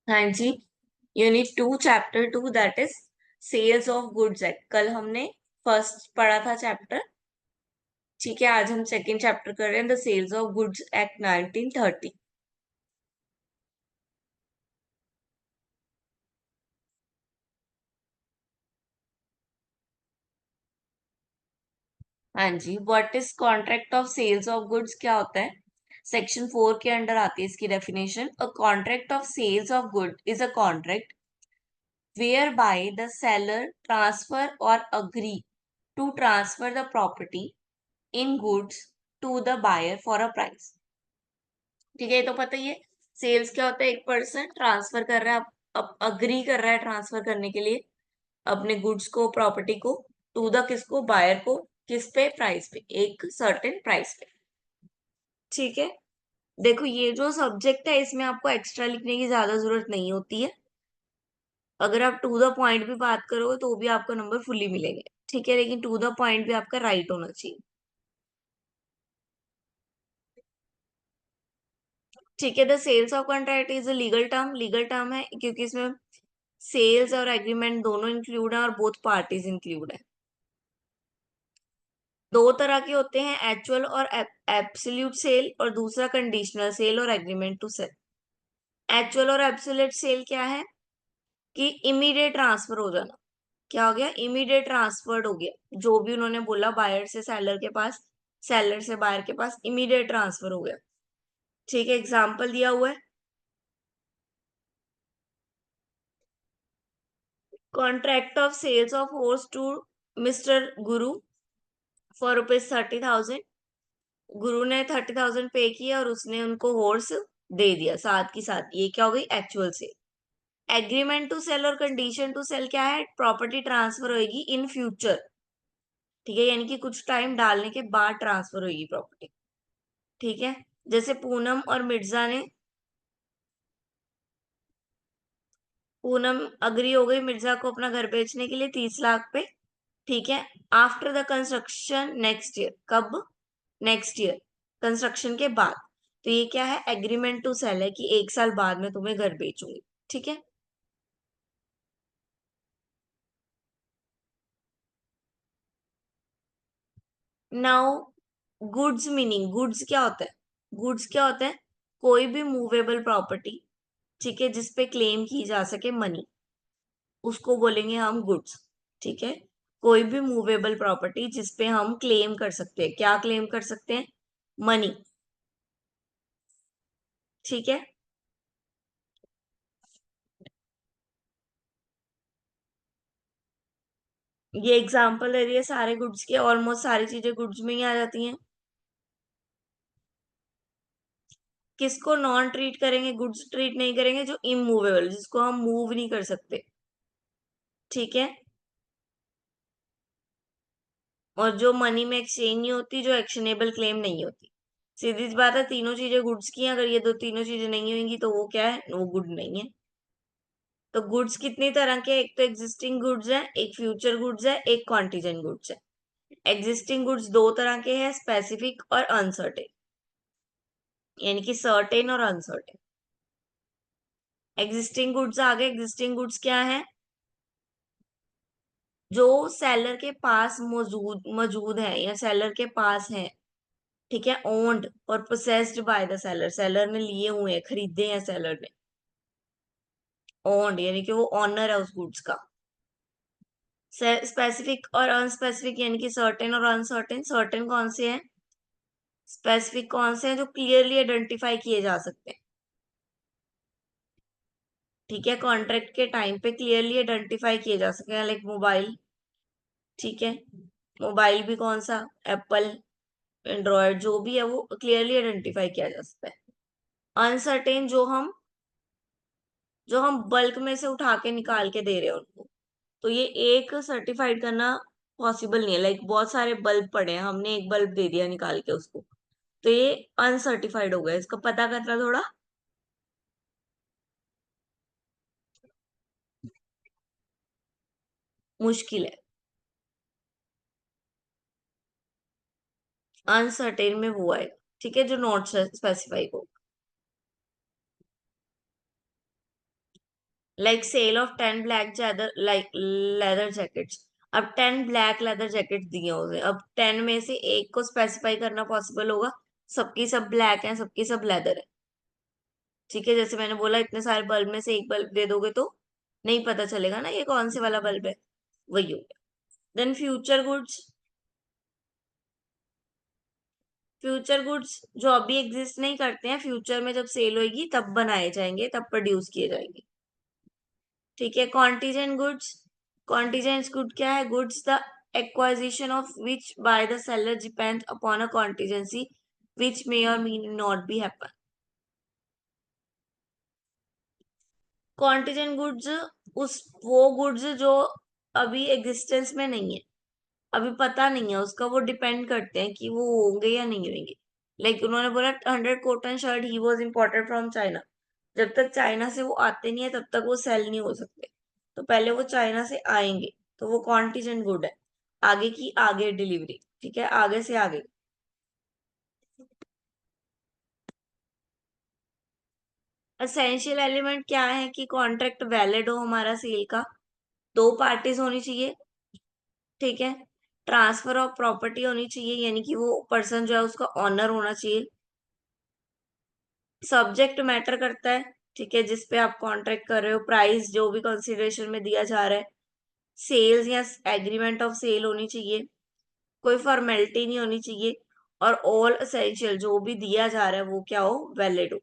हाँ जी। Unit 2 chapter 2 that is sales of goods act. कल हमने फर्स्ट पढ़ा था चैप्टर। ठीक है, आज हम सेकंड चैप्टर कर रहे हैं, the sales of goods act 1930। हाँ जी, what is contract of sales of goods क्या होता है? सेक्शन 4 के अंडर आती है इसकी definition. A contract of sales of good is a contract whereby the seller transfer or agree to transfer the property in goods to the buyer for a price। ठीक है, ये तो पता ही है। सेल्स क्या होता है? एक पर्सन ट्रांसफर कर रहा है, अब अग्री कर रहा है ट्रांसफर करने के लिए अपने गुड्स को, प्रॉपर्टी को, टू द किसको? बायर को। किस पे? प्राइस पे, एक सर्टेन प्राइस पे। ठीक है, देखो ये जो सब्जेक्ट है इसमें आपको एक्स्ट्रा लिखने की ज्यादा जरूरत नहीं होती है। अगर आप टू द पॉइंट भी बात करोगे तो भी आपको नंबर फुल्ली मिलेंगे। ठीक है, लेकिन टू द पॉइंट भी आपका राइट होना चाहिए। ठीक है, the sales of contract is a legal term. Legal term है क्योंकि इसमें सेल्स और एग्रीमेंट दोनों इंक्लूड है और बोथ पार्टीज इंक्लूड है। दो तरह के होते हैं, एक्चुअल और एब्सोल्यूट सेल, और दूसरा कंडीशनल सेल और एग्रीमेंट टू सेल। एक्चुअल और एब्सोल्यूट सेल क्या है? कि इमीडिएट ट्रांसफर हो जाना। क्या हो गया? इमीडिएट ट्रांसफर्ड हो गया, जो भी उन्होंने बोला बायर से सेलर के पास, सेलर से बायर के पास, इमीडिएट ट्रांसफर हो गया। ठीक है, एग्जाम्पल दिया हुआ है, contract of sales of horse to mister Guru for rupees 30,000। Guru ने 30,000 पे किया और उसने उनको हॉर्स दे दिया साथ की साथ। ये क्या हो गई? एक्चुअल से। एग्रीमेंट टू सेल और कंडीशन टू सेल क्या है? प्रॉपर्टी ट्रांसफर होगी इन फ्यूचर। ठीक है, यानी कि कुछ टाइम डालने के बाद ट्रांसफर होगी प्रॉपर्टी। ठीक है, जैसे पूनम और मिर्जा ने, पूनम अग्री हो गई मिर्जा को अपना घर बेचने के लिए 30 लाख पे। ठीक है, after the construction next year. कब? नेक्स्ट ईयर, कंस्ट्रक्शन के बाद। तो ये क्या है? एग्रीमेंट टू सेल है कि 1 साल बाद में तुम्हें घर बेचूंगी। ठीक है, नाउ गुड्स मीनिंग। गुड्स क्या होता है? गुड्स क्या होता है? कोई भी मूवेबल प्रॉपर्टी, ठीक है, जिसपे क्लेम की जा सके मनी, उसको बोलेंगे हम गुड्स। ठीक है, कोई भी मूवेबल प्रॉपर्टी जिसपे हम क्लेम कर सकते हैं। क्या क्लेम कर सकते हैं? मनी। ठीक है, ये एग्जाम्पल है, ये सारे गुड्स के, ऑलमोस्ट सारी चीजें गुड्स में ही आ जाती हैं। किसको नॉन ट्रीट करेंगे? गुड्स ट्रीट नहीं करेंगे जो इमूवेबल, जिसको हम मूव नहीं कर सकते। ठीक है, और जो मनी में एक्सचेंज नहीं होती, जो एक्शनेबल क्लेम नहीं होती। सीधी सी बात है, तीनों चीजें गुड्स की हैं। अगर ये दो तीनों चीजें नहीं होंगी तो वो क्या है? वो गुड नहीं है। तो गुड्स कितनी तरह के? एक तो एग्जिस्टिंग गुड्स है, एक फ्यूचर गुड्स है, एक कॉन्टीजेंट गुड्स है। एग्जिस्टिंग गुड्स दो तरह के हैं, स्पेसिफिक और अनसर्टेन, यानी कि सर्टेन और अनसर्टेन। एग्जिस्टिंग गुड्स आ गए। एग्जिस्टिंग गुड्स क्या है? जो सेलर के पास मौजूद मौजूद है या सेलर के पास है। ठीक है, ओन्ड और possessed bye the seller, seller ने लिए हुए हैं, खरीदे हैं सेलर ने। ओन्ड यानी कि वो ऑनर है उस गुड्स का। स्पेसिफिक और अनस्पेसिफिक यानी कि सर्टेन और अनसर्टेन। सर्टेन कौन से हैं? स्पेसिफिक कौन से हैं? जो क्लियरली आइडेंटिफाई किए जा सकते हैं। ठीक है, कॉन्ट्रैक्ट के टाइम पे क्लियरली आइडेंटिफाई किए जा सकते हैं, लाइक मोबाइल। ठीक है, मोबाइल भी कौन सा? एप्पल, एंड्रॉयड, जो भी है वो क्लियरली आइडेंटिफाई किया जा सकता है। अनसर्टेन जो हम बल्क में से उठा के निकाल के दे रहे हैं उनको, तो ये एक सर्टिफाइड करना पॉसिबल नहीं है। लाइक बहुत सारे बल्ब पड़े हैं, हमने एक बल्ब दे दिया निकाल के उसको, तो ये अनसर्टिफाइड हो गया। इसका पता करना थोड़ा मुश्किल है। अनसर्टेन में वो है, ठीक है, जो नॉट स्पेसिफाइड हो। Like sale of 10 black like leather jackets. अब 10 ब्लैक लेदर जैकेट दिए उसे, अब 10 में से एक को स्पेसिफाई करना पॉसिबल होगा? सबकी सब ब्लैक है, सबकी सब लेदर है। ठीक है, जैसे मैंने बोला इतने सारे बल्ब में से एक बल्ब दे दोगे तो नहीं पता चलेगा ना ये कौन से वाला बल्ब है। वही हो गया। Then future goods. Future goods जो अभी एग्जिस्ट नहीं करते हैं, फ्यूचर में जब सेल होगी तब बनाए जाएंगे, तब प्रोड्यूस किए जाएंगे। ठीक है, कॉन्टीजेंट गुड्स। कॉन्टीजेंट गुड क्या है? Goods the acquisition of which by the seller depend upon a contingency which may or may not be happen. Contingent goods उस वो गुड्स जो अभी एग्जिस्टेंस में नहीं है, अभी पता नहीं है उसका, वो डिपेंड करते हैं कि वो होंगे या नहीं होंगे। लाइक उन्होंने बोला 100 cotton shirt he was imported from China. जब तक चाइना से वो आते नहीं है तब तक वो सेल नहीं हो सकते। तो पहले वो चाइना से आएंगे, तो वो कॉन्टीजेंट गुड है। आगे की आगे डिलीवरी, ठीक है, आगे से आगे। असेंशियल एलिमेंट क्या है कि कॉन्ट्रैक्ट वैलिड हो हमारा सेल का, दो पार्टीज होनी चाहिए। ठीक है, ट्रांसफर ऑफ प्रॉपर्टी होनी चाहिए, यानी कि वो पर्सन जो है उसका ऑनर होना चाहिए। सब्जेक्ट मैटर करता है, ठीक है, जिसपे आप कॉन्ट्रैक्ट कर रहे हो, प्राइस जो भी कंसिडरेशन में दिया जा रहा है। सेल्स या एग्रीमेंट ऑफ सेल होनी चाहिए, कोई फॉर्मेलिटी नहीं होनी चाहिए। और ऑल असेंशियल जो भी दिया जा रहा है वो क्या हो? वैलिड हो।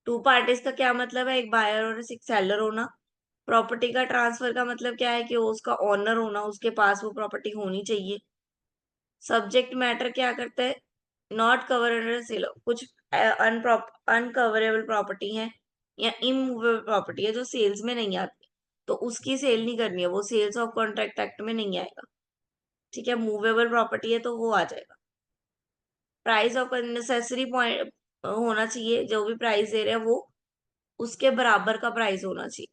टू पार्टीज का क्या मतलब है? एक बायर और एक सेलर होना। प्रॉपर्टी का ट्रांसफर का मतलब क्या है? कि वो उसका ऑनर होना, उसके पास वो प्रॉपर्टी होनी चाहिए। सब्जेक्ट मैटर क्या करता है? नॉट कवर अंडर सेल, कुछ अनकवरेबल प्रॉपर्टी है या इमूवेबल प्रॉपर्टी है जो सेल्स में नहीं आती, तो उसकी सेल नहीं करनी है, वो सेल्स ऑफ कॉन्ट्रैक्ट एक्ट में नहीं आएगा। ठीक है, मूवेबल प्रॉपर्टी है तो वो आ जाएगा। प्राइस ऑफ नेसेसरी पॉइंट होना चाहिए, जो भी प्राइस दे रहे हैं वो उसके बराबर का प्राइस होना चाहिए।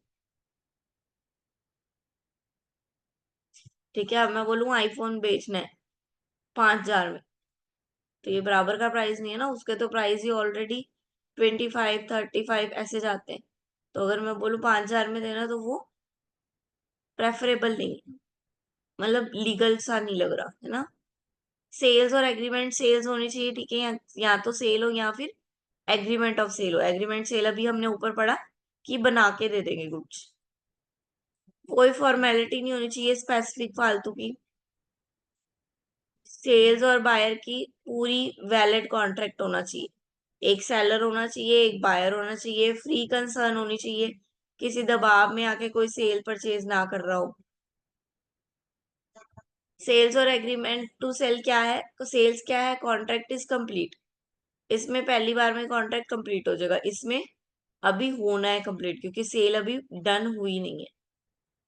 ठीक है, अब मैं बोलूँ आईफोन बेचना है 5,000 में, तो ये बराबर का प्राइस नहीं है ना, उसके तो प्राइस ही ऑलरेडी 25 35 ऐसे जाते हैं। तो अगर मैं बोलूँ 5,000 में देना तो वो प्रेफरेबल नहीं है, मतलब लीगल सा नहीं लग रहा है ना। सेल्स और एग्रीमेंट, सेल्स होनी चाहिए, ठीक है, या तो सेल हो या फिर एग्रीमेंट ऑफ सेल हो। एग्रीमेंट सेल अभी हमने ऊपर पढ़ा कि बना के दे देंगे गुड्स। कोई फॉर्मेलिटी नहीं होनी चाहिए स्पेसिफिक फालतू की। सेल्स और बायर की पूरी वैलिड कॉन्ट्रैक्ट होना चाहिए, एक सेलर होना चाहिए, एक बायर होना चाहिए, फ्री कंसर्न होनी चाहिए, किसी दबाव में आके कोई सेल परचेज ना कर रहा हो। सेल्स और एग्रीमेंट टू सेल क्या है? तो सेल्स क्या है? Contract is complete. इसमें पहली बार में कॉन्ट्रैक्ट कंप्लीट हो जाएगा, इसमें अभी होना है कंप्लीट क्योंकि सेल अभी डन हुई नहीं है।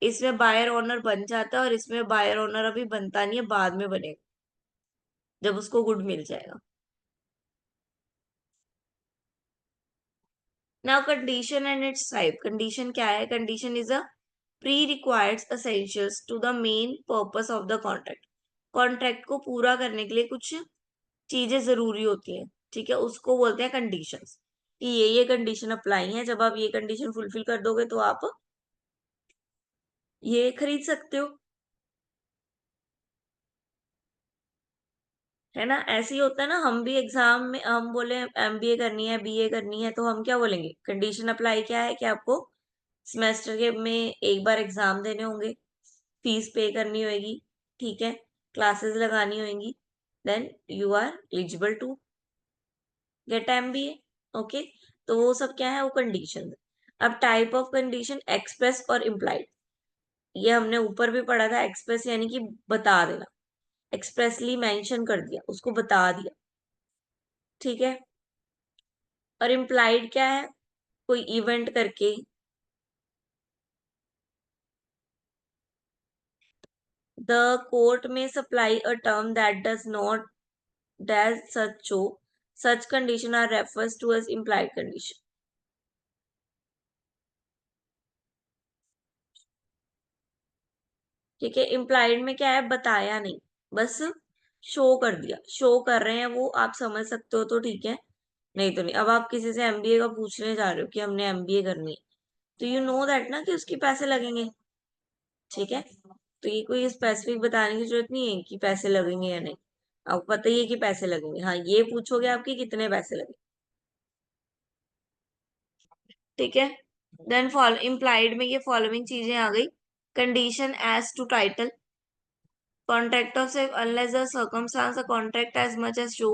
इसमें बायर ओनर बन जाता है और इसमें बायर ओनर अभी बनता नहीं है, बाद में बनेगा जब उसको गुड मिल जाएगा। Now condition and its type. Condition क्या है? Condition is a pre required essentials to the main purpose of the contract. Contract को पूरा करने के लिए कुछ चीजें जरूरी होती हैं, ठीक है, उसको बोलते हैं कंडीशंस। कि ये कंडीशन अप्लाई है, जब आप ये कंडीशन फुलफिल कर दोगे तो आप ये खरीद सकते हो। है ना, ऐसे ही होता है ना, हम भी एग्जाम में हम बोले एमबीए करनी है, बीए करनी है, तो हम क्या बोलेंगे? कंडीशन अप्लाई क्या है? कि आपको सेमेस्टर के में एक बार एग्जाम देने होंगे, फीस पे करनी होगी, ठीक है, क्लासेस लगानी होंगी, then you are eligible to get MBA. Okay, तो वो सब क्या है? वो कंडीशन। अब टाइप ऑफ कंडीशन एक्सप्रेस और इम्प्लाइड, ये हमने ऊपर भी पढ़ा था। एक्सप्रेस यानी कि बता देना, एक्सप्रेसली मेंशन कर दिया, उसको बता दिया, ठीक है। और इम्प्लाइड क्या है? कोई इवेंट करके, द कोर्ट में supply a term that does not does such show such condition are refers to as implied condition. ठीक है, इम्प्लाइड में क्या है? बताया नहीं, बस शो कर दिया, शो कर रहे हैं वो, आप समझ सकते हो तो ठीक है, नहीं तो नहीं। अब आप किसी से एमबीए का पूछने जा रहे हो कि हमने एमबीए करनी है, तो यू नो दैट ना कि उसके पैसे लगेंगे, ठीक है। तो ये कोई स्पेसिफिक बताने की जरूरत नहीं है कि पैसे लगेंगे या नहीं, आपको पता ही है कि पैसे लगेंगे। हाँ, ये पूछोगे आपके कितने पैसे लगे, ठीक है। देन फॉलो इम्प्लाइड में ये फॉलोइंग चीजें आ गई। Condition as to title, contract of sale unless the circumstance the contract as much as show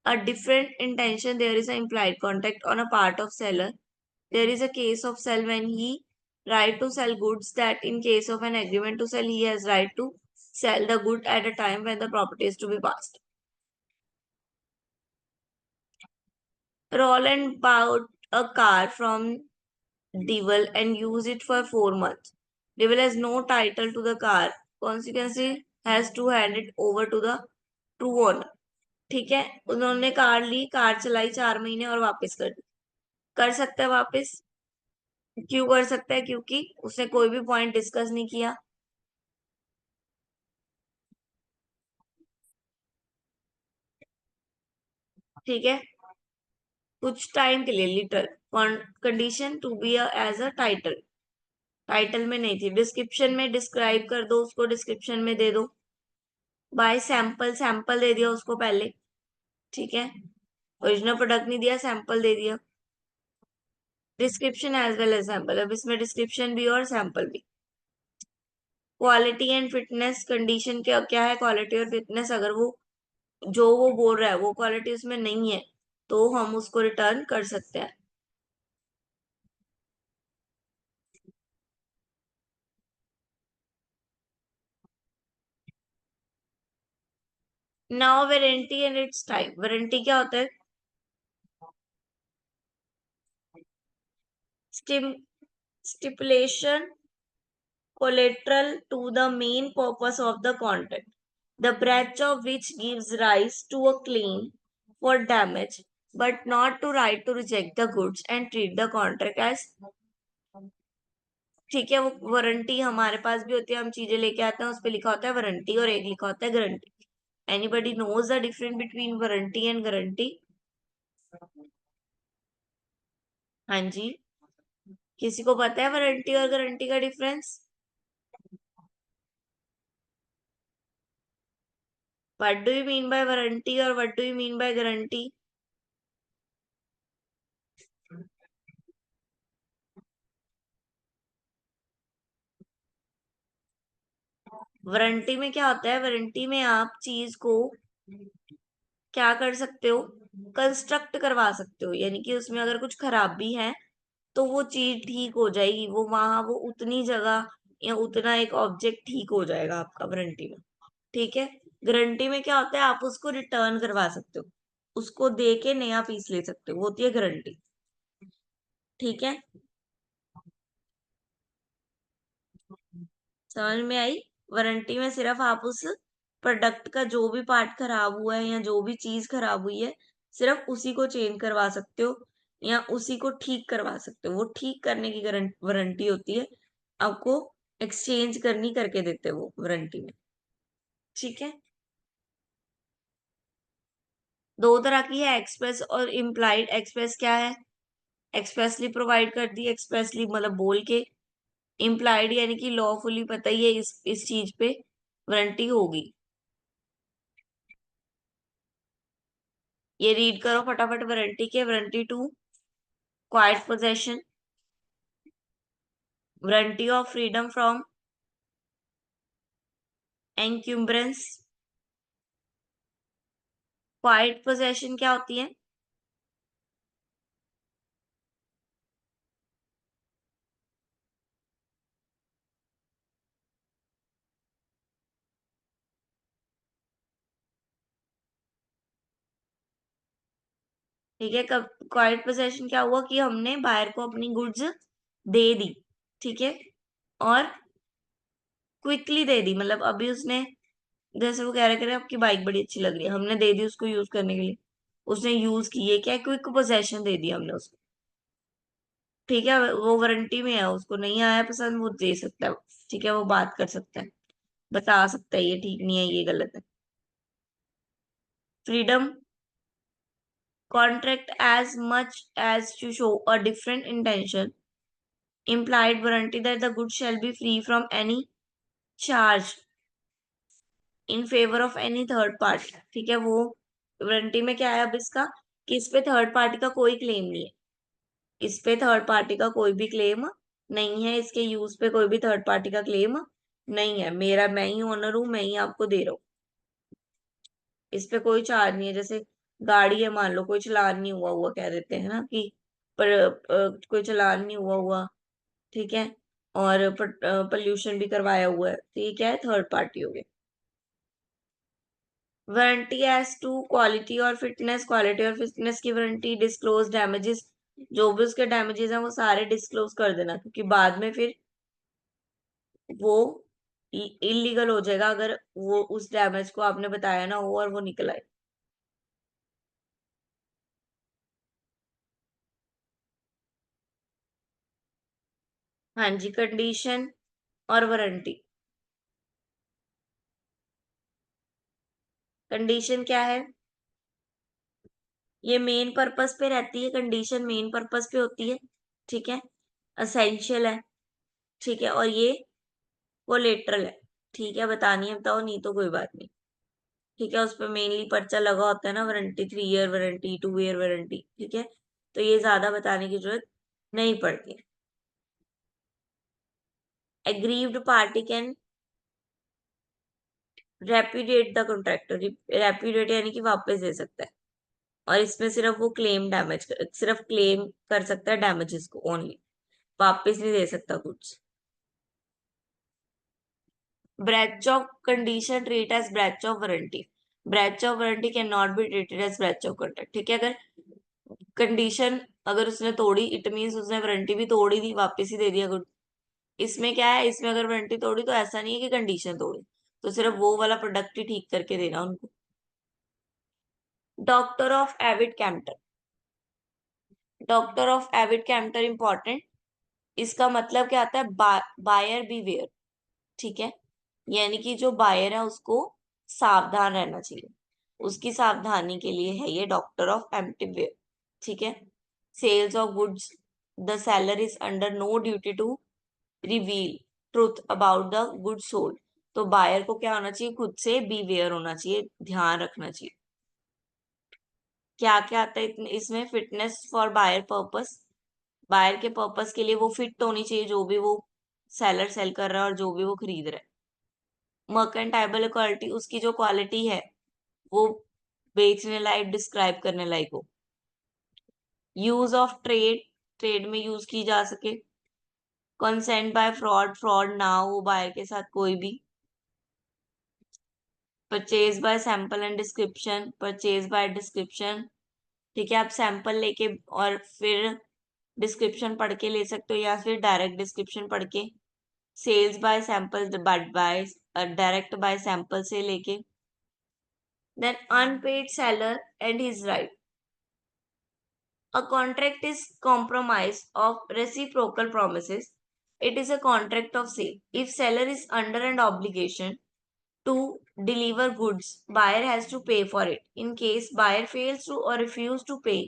a different intention, there is an implied contract on a part of seller. There is a case of sell when he right to sell goods, that in case of an agreement to sell he has right to sell the good at a time when the property is to be passed. Roland bought a car from Devil and used it for 4 months. Devil has no title to the car, consequently has to hand it over to the true owner. ठीक है, उन्होंने car ली, car चलाई 4 महीने और वापस कर दी। कर सकता है वापस, क्यों कर सकता है? क्योंकि उसने कोई भी पॉइंट डिस्कस नहीं किया, ठीक है, कुछ टाइम के लिए little. Condition to be as a title, title में नहीं थी, डिस्क्रिप्शन में डिस्क्राइब कर दो उसको, डिस्क्रिप्शन में दे दो। बाय सैंपल, सैंपल दे दिया उसको पहले, ठीक है, ओरिजिनल प्रोडक्ट नहीं दिया, सैंपल दे दिया। Description as well as sample, अब इसमें डिस्क्रिप्शन भी और सैंपल भी। क्वालिटी एंड फिटनेस, कंडीशन क्या क्या है, क्वालिटी और फिटनेस, अगर वो जो वो बोल रहा है वो क्वालिटी उसमें नहीं है तो हम उसको रिटर्न कर सकते हैं। Now warranty and its type, warranty क्या होता है? Stipulation collateral to the main purpose of the contract, the breach of which gives rise to a claim for damage, but not to right to reject the goods and treat the contract as, ठीक है। वो warranty हमारे पास भी होती है, हम चीजें लेके आते हैं, उस पर लिखा होता है वारंटी और एक लिखा होता है guarantee. Anybody knows the difference between warranty and guarantee? हाँ जी, किसी को पता है वारंटी और गारंटी का difference? What do you mean by warranty और what do you mean by guarantee? Warranty में क्या होता है? वारंटी में आप चीज को क्या कर सकते हो, कंस्ट्रक्ट करवा सकते हो, यानी कि उसमें अगर कुछ खराबी है तो वो चीज ठीक हो जाएगी, वो वहां वो उतनी जगह या उतना एक ऑब्जेक्ट ठीक हो जाएगा आपका वारंटी में, ठीक है। गारंटी में क्या होता है, आप उसको रिटर्न करवा सकते हो, उसको दे के नया पीस ले सकते हो, वो होती है गारंटी, ठीक है। समझ में आई? वारंटी में सिर्फ आप उस प्रोडक्ट का जो भी पार्ट खराब हुआ है या जो भी चीज खराब हुई है, सिर्फ उसी को चेंज करवा सकते हो या उसी को ठीक करवा सकते हो, वो ठीक करने की वारंटी होती है, आपको एक्सचेंज करनी करके देते हैं वो वारंटी में, ठीक है। दो तरह की है, एक्सप्रेस और इम्प्लाइड। एक्सप्रेस क्या है? एक्सप्रेसली प्रोवाइड कर दी, एक्सप्रेसली मतलब बोल के। इम्प्लाइड यानी कि लॉफुली पता ही है इस चीज पे वारंटी होगी। ये रीड करो फटाफट वारंटी के। Warranty two, quiet possession, warranty of freedom from encumbrance. Quiet possession क्या होती है? ठीक है, कब क्वाइट पोजेशन क्या हुआ कि हमने बायर को अपनी गुड्स दे दी, ठीक है, और क्विकली दे दी, मतलब अभी उसने, जैसे वो कह रहे करे आपकी बाइक बड़ी अच्छी लग रही है, हमने दे दी उसको यूज करने के लिए, उसने यूज की, ये क्या, क्विक पोजेशन दे दिया हमने उसको, ठीक है। वो वारंटी में है, उसको नहीं आया पसंद, वो दे सकता है, ठीक है, वो बात कर सकता है, बता सकता है ये ठीक नहीं है, ये गलत है। Freedom, contract as much as to show a different intention, implied warranty that the goods shall be free from any charge in favor of any third party। ठीक है, वो वारंटी में क्या है अब इसका, कि इस पे थर्ड पार्टी का कोई क्लेम नहीं है, इस पे थर्ड पार्टी का कोई भी क्लेम नहीं है, इसके यूज पे कोई भी थर्ड पार्टी का क्लेम नहीं है, मेरा मैं ही ओनर हूं, मैं ही आपको दे रहा हूँ, इस पे कोई चार्ज नहीं है। जैसे गाड़ी है, मान लो कोई चालान नहीं हुआ हुआ, कह देते हैं ना कि पर कोई चालान नहीं हुआ हुआ, ठीक है, और पोल्यूशन भी करवाया हुआ है, तो ये क्या है, थर्ड पार्टी हो गया। वारंटी एज टू क्वालिटी और फिटनेस, क्वालिटी और फिटनेस की वारंटी, डिस्क्लोज डैमेजेस, जो भी उसके डैमेजेस हैं वो सारे डिस्क्लोज कर देना, क्योंकि बाद में फिर वो इलीगल हो जाएगा अगर वो उस डैमेज को आपने बताया ना हो और वो निकल आए। हाँ जी, कंडीशन और वारंटी। कंडीशन क्या है, ये मेन पर्पस पे रहती है, कंडीशन मेन पर्पस पे होती है, ठीक है, असेंशियल है, ठीक है, और ये कोलेटरल है, ठीक है, बतानी है बताओ, नहीं तो कोई बात नहीं, ठीक है, उस पर मेनली पर्चा लगा होता है ना, warranty 3 year warranty, 2 year warranty, ठीक है, तो ये ज्यादा बताने की जरूरत नहीं पड़ती। Aggrieved party can repudiate the contractor, repudiate यानी कि वापस दे सकता है, और इसमें सिर्फ वो क्लेम डैमेज सिर्फ क्लेम कर सकता है डैमेजेस को ओनली, वापस नहीं दे सकता कुछ। Breach of condition treat as breach of warranty, breach of warranty can not be treated as breach of contract, ठीक है, अगर कंडीशन अगर उसने तोड़ी, इट मीन्स उसने वारंटी भी तोड़ी दी, वापस ही दे दिया गुड। इसमें क्या है, इसमें अगर वारंटी तोड़ी तो ऐसा नहीं है कि कंडीशन तोड़ी, तो सिर्फ वो वाला प्रोडक्ट ही ठीक करके देना उनको। Doctrine of caveat emptor, doctrine of caveat emptor important, इसका मतलब क्या आता है, बायर बीवेयर, ठीक है, यानी कि जो बायर है उसको सावधान रहना चाहिए, उसकी सावधानी के लिए है ये डॉक्टर ऑफ एम्प्टी वेयर, ठीक है। Sales of goods, the seller is under no duty to reveal truth about the good sold, तो बायर को क्या होना चाहिए, खुद से बीवेयर होना चाहिए, ध्यान रखना चाहिए। क्या क्या आता है इसमें, fitness for buyer purpose, buyer के पर्पस के लिए वो फिट होनी चाहिए, जो भी वो सेलर सेल कर रहा है और जो भी वो खरीद रहा है। मर्केंटाइबल क्वालिटी, उसकी जो क्वालिटी है वो बेचने लायक, डिस्क्राइब करने लायक हो। यूज ऑफ ट्रेड, ट्रेड में यूज की जा सके। कंसेंट बाय फ्रॉड, फ्रॉड ना हो बायर के साथ कोई भी। Purchase by sample and description, purchase by description, ठीक है, आप सैंपल लेके और फिर डिस्क्रिप्शन पढ़ के ले सकते हो, या फिर डायरेक्ट डिस्क्रिप्शन पढ़ के। Sales by sample, but by direct by sample से लेके। Then unpaid seller and his right, a contract is compromise of reciprocal promises, it is a contract of sale, if seller is under an obligation to deliver goods, buyer has to pay for it, in case buyer fails to or refuse to pay,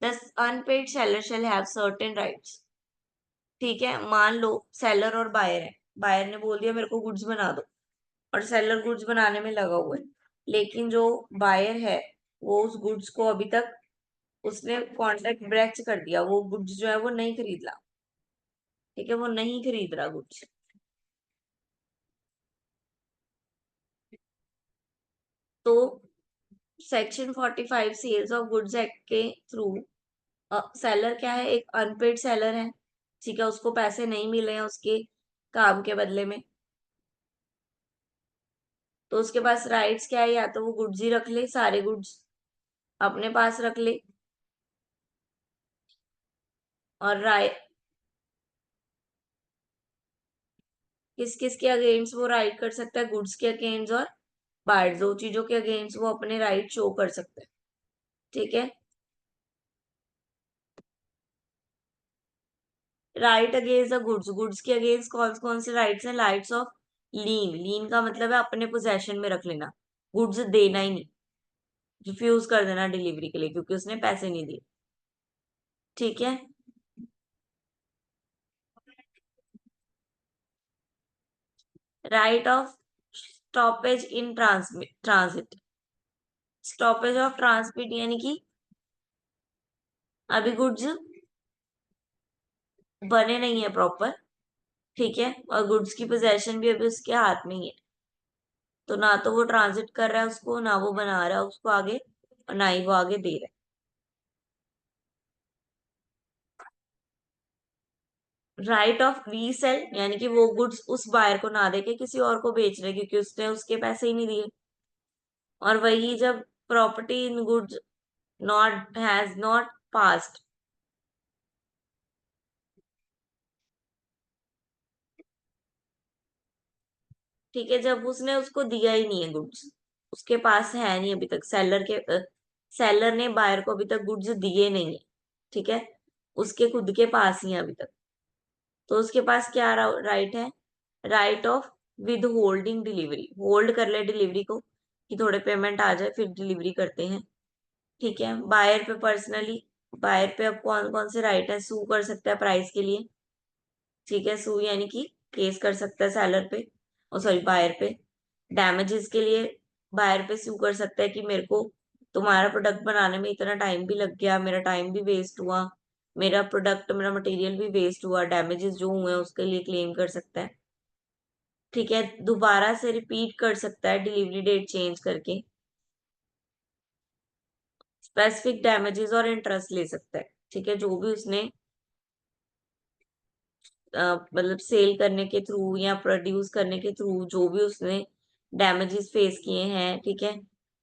the unpaid seller shall have certain rights, ठीक है, मान लो seller और buyer है, buyer ने बोल दिया मेरे को गुड्स बना दो, और सेलर गुड्स बनाने में लगा हुआ है, लेकिन जो बायर है वो उस गुड्स को अभी तक उसने कॉन्ट्रैक्ट ब्रेच कर दिया, वो गुड्स जो है वो नहीं खरीद ला, ठीक है, वो नहीं खरीद रहा गुड्स, तो section 45 sales of goods act के थ्रू सेलर क्या है, एक अनपेड सेलर है, ठीक है, उसको पैसे नहीं मिले हैं उसके काम के बदले में, तो उसके पास राइट्स क्या है, या तो वो गुड्स ही रख ले, सारे गुड्स अपने पास रख ले, और राइट किस किस के अगेंस्ट वो राइट कर सकता है, गुड्स के अगेंस्ट और बाहर दो चीजों के अगेंस्ट वो अपने राइट शो कर सकता है, ठीक है। Right against the goods, goods के अगेंस्ट कौन कौन से राइट्स हैं, राइट्स ऑफ लीन, लीन का मतलब है अपने पोजेशन में रख लेना, गुड्स देना ही नहीं, रिफ्यूज कर देना डिलीवरी के लिए क्योंकि उसने पैसे नहीं दिए, ठीक है। Right of stoppage in transit. Stoppage of transmit यानी कि अभी गुड्स बने नहीं है प्रॉपर, ठीक है, और गुड्स की पोजेशन भी अभी उसके हाथ में ही है, तो ना तो वो ट्रांजिट कर रहा है उसको, ना वो बना रहा है उसको आगे, और ना ही वो आगे दे रहा है। राइट ऑफ रीसेल यानी कि वो गुड्स उस बायर को ना देके किसी और को बेच रहे, क्योंकि उसने उसके पैसे ही नहीं दिए। और वही जब property in goods not has not passed, ठीक है, जब उसने उसको दिया ही नहीं है गुड्स, उसके पास है नहीं अभी तक, सेलर ने बायर को अभी तक गुड्स दिए नहीं है, ठीक है, उसके खुद के पास ही है अभी तक, तो उसके पास क्या राइट है? Right of with holding delivery, hold कर ले डिलीवरी को कि थोड़े पेमेंट आ जाए फिर डिलीवरी करते हैं, ठीक है। बायर पे पर्सनली, बायर पे अब कौन कौन से राइट है? सू कर सकता है प्राइस के लिए, ठीक है, सू यानी कि केस कर सकता है सेलर पे, और सॉरी बायर पे। डैमेजेस के लिए बायर पे सू कर सकता है कि मेरे को तुम्हारा प्रोडक्ट बनाने में इतना टाइम भी लग गया, मेरा टाइम भी वेस्ट हुआ, मेरा प्रोडक्ट, मेरा मटेरियल भी वेस्ट हुआ, डैमेजेस जो हुए हैं उसके लिए क्लेम कर सकता है, ठीक है। दोबारा से रिपीट कर सकता है डिलीवरी डेट चेंज करके, स्पेसिफिक डैमेजेस और इंटरेस्ट ले सकता है, ठीक है, जो भी उसने मतलब सेल करने के थ्रू या प्रोड्यूस करने के थ्रू जो भी उसने डैमेजेस फेस किए हैं, ठीक है,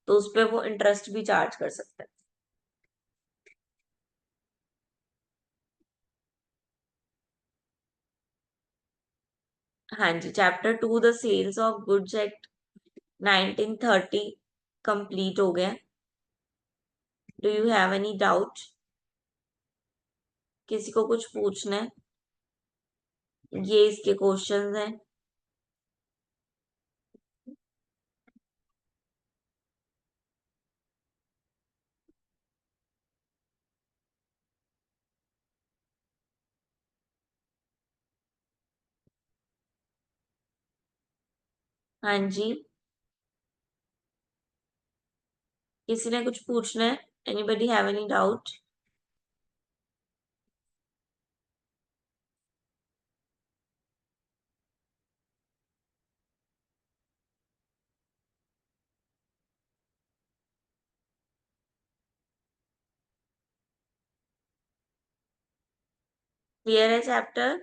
तो उस पर वो इंटरेस्ट भी चार्ज कर सकता है। हाँ जी, chapter 2 the sales of goods act 1930 complete हो गया। Do you have any doubt? किसी को कुछ पूछना है? ये इसके क्वेश्चंस हैं। हाँ जी, किसी ने कुछ पूछना है? Anybody have any doubt? Clear है चैप्टर?